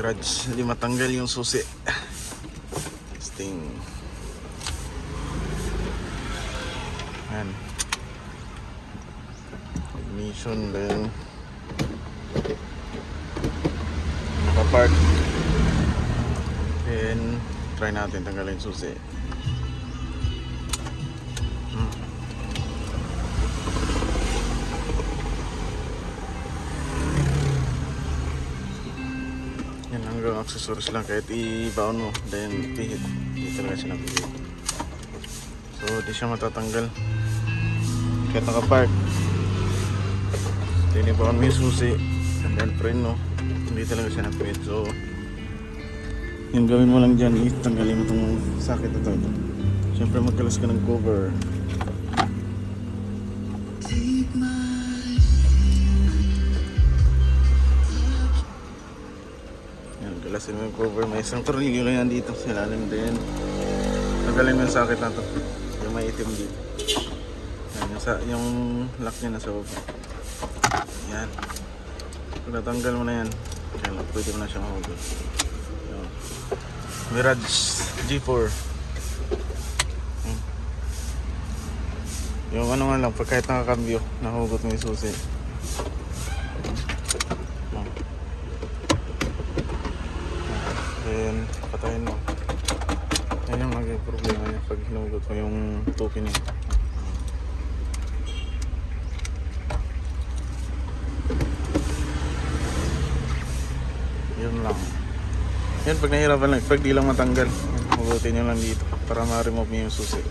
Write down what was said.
Mirage, hindi matanggal yung susi. Testing. Ayan. Ignition din. Nakapark. Then try natin tanggalin yung susi. Yan, hanggang accessories lang, kahit i-bound mo then pihit, hindi talaga siya napihit. So di siya matatanggal kahit nakapark. Then i-bound mo yung susi and then preno, hindi talaga siya napihit. So yung gawin mo lang dyan, tanggalin mo itong sakit na ito. Siyempre magkalas ka ng cover. Galasin mo yung cover, may isang tornilyo lang yan dito sa ilalim din. Tanggalin mo yung sakit na to, yung may itim dito. Yan, yung lock niya nasa baba. Yan. Pag natanggal mo na yan, pwede mo na siya mahugot. Mirage G4. Yung ano nga lang, pag kahit nakakambyo, nahugot mo yung susi. Then patayin mo. Yan yung magiging problema niya pag hinugot mo yung tupi niya. Yun lang. Yan, pag nahirapan lang, pag di lang matanggal, hugutin nyo lang dito para ma-remove nyo yung susi.